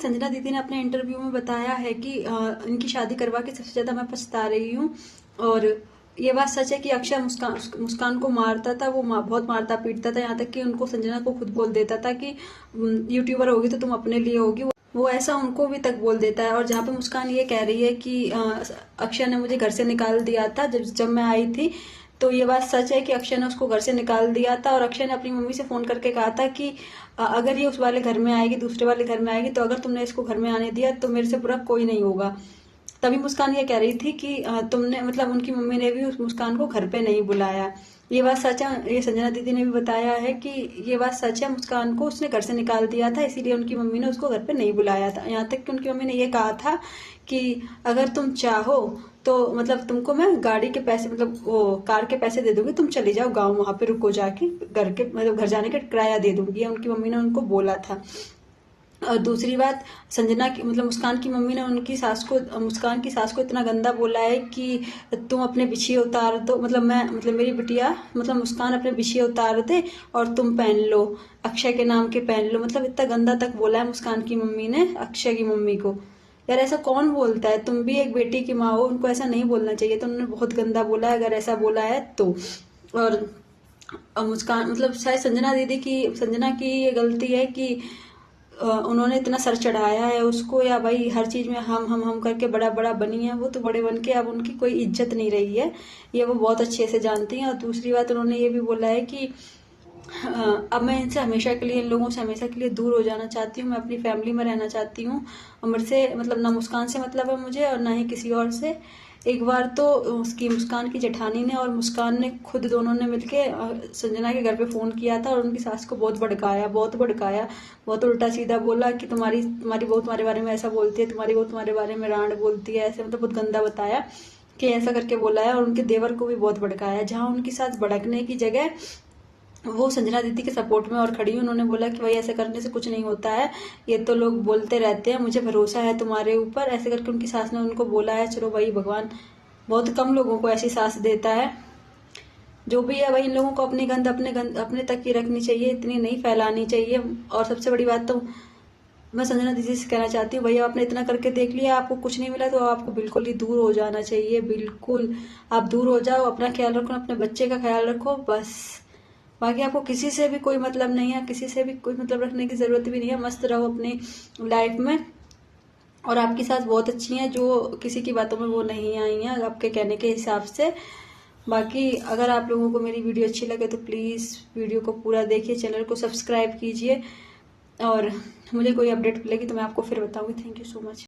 संजना दीदी ने अपने इंटरव्यू में बताया है कि इनकी शादी करवा के सबसे ज्यादा मैं पछता रही हूँ। और ये बात सच है कि अक्षय मुस्कान को मारता था, वो बहुत मारता पीटता था, यहाँ तक कि उनको संजना को खुद बोल देता था कि यूट्यूबर होगी तो तुम अपने लिए होगी। वो ऐसा उनको भी तक बोल देता है। और जहाँ पे मुस्कान ये कह रही है कि अक्षय ने मुझे घर से निकाल दिया था जब मैं आई थी, तो ये बात सच है कि अक्षय ने उसको घर से निकाल दिया था। और अक्षय ने अपनी मम्मी से फोन करके कहा था कि अगर ये उस वाले घर में आएगी, दूसरे वाले घर में आएगी, तो अगर तुमने इसको घर में आने दिया तो मेरे से बुरा कोई नहीं होगा। तभी मुस्कान ये कह रही थी कि तुमने मतलब उनकी मम्मी ने भी उस मुस्कान को घर पे नहीं बुलाया। ये बात सच है, ये संजना दीदी ने भी बताया है कि ये बात सच है, मुस्कान को उसने घर से निकाल दिया था, इसीलिए उनकी मम्मी ने उसको घर पे नहीं बुलाया था। यहाँ तक कि उनकी मम्मी ने ये कहा था कि अगर तुम चाहो तो मतलब तुमको मैं गाड़ी के पैसे मतलब वो कार के पैसे दे दूंगी, तुम चली जाओ गाँव, वहां पे रुको जाके, घर के मतलब घर जाने का किराया दे दूंगी, ये उनकी मम्मी ने उनको बोला था। और दूसरी बात, संजना की मतलब मुस्कान की मम्मी ने उनकी सास को, मुस्कान की सास को इतना गंदा बोला है कि तुम अपने बिछिए उतार दो, मतलब मैं मतलब मेरी बिटिया मतलब मुस्कान अपने बिछिए उतार दे और तुम पहन लो, अक्षय के नाम के पहन लो, मतलब इतना गंदा तक बोला है मुस्कान की मम्मी ने अक्षय की मम्मी को। यार ऐसा कौन बोलता है, तुम भी एक बेटी की माँ हो, उनको ऐसा नहीं बोलना चाहिए। तो उन्होंने बहुत गंदा बोला है, अगर ऐसा बोला है तो। और मुस्कान मतलब शायद संजना की ये गलती है कि उन्होंने इतना सर चढ़ाया है उसको, या भाई हर चीज में हम करके बड़ा बड़ा बनी है। वो तो बड़े बन के अब उनकी कोई इज्जत नहीं रही है, ये वो बहुत अच्छे से जानती हैं। और दूसरी बात, उन्होंने ये भी बोला है कि अब मैं इनसे हमेशा के लिए, इन लोगों से हमेशा के लिए दूर हो जाना चाहती हूँ, मैं अपनी फैमिली में रहना चाहती हूँ। और मेरे से मतलब ना मुस्कान से मतलब है मुझे, और ना ही किसी और से। एक बार तो उसकी मुस्कान की जेठानी ने और मुस्कान ने खुद दोनों ने मिलके संजना के घर पे फोन किया था और उनकी सास को बहुत भड़काया, बहुत उल्टा सीधा बोला कि तुम्हारी तुम्हारी बहू तुम्हारे बारे में ऐसा बोलती है, तुम्हारी बहू तुम्हारे बारे में रांड बोलती है, ऐसे मतलब बहुत गंदा बताया कि ऐसा करके बोला है। और उनके देवर को भी बहुत भड़काया, जहाँ उनकी सास भड़कने की जगह वो संजना दीदी के सपोर्ट में और खड़ी। उन्होंने बोला कि भाई ऐसे करने से कुछ नहीं होता है, ये तो लोग बोलते रहते हैं, मुझे भरोसा है तुम्हारे ऊपर, ऐसे करके उनकी सास ने उनको बोला है। चलो भाई, भगवान बहुत कम लोगों को ऐसी सास देता है। जो भी है भाई, इन लोगों को अपनी गंद अपने तक ही रखनी चाहिए, इतनी नहीं फैलानी चाहिए। और सबसे बड़ी बात तो मैं संजना दीदी से कहना चाहती हूँ, भैया आपने इतना करके देख लिया, आपको कुछ नहीं मिला तो आपको बिल्कुल ही दूर हो जाना चाहिए, बिल्कुल आप दूर हो जाओ, अपना ख्याल रखो, अपने बच्चे का ख्याल रखो, बस। बाकी आपको किसी से भी कोई मतलब नहीं है, किसी से भी कोई मतलब रखने की जरूरत भी नहीं है, मस्त रहो अपनी लाइफ में। और आपकी सास बहुत अच्छी हैं, जो किसी की बातों में वो नहीं आई हैं आपके कहने के हिसाब से। बाकी अगर आप लोगों को मेरी वीडियो अच्छी लगे तो प्लीज़ वीडियो को पूरा देखिए, चैनल को सब्सक्राइब कीजिए, और मुझे कोई अपडेट मिलेगी तो मैं आपको फिर बताऊंगी। Thank you so much.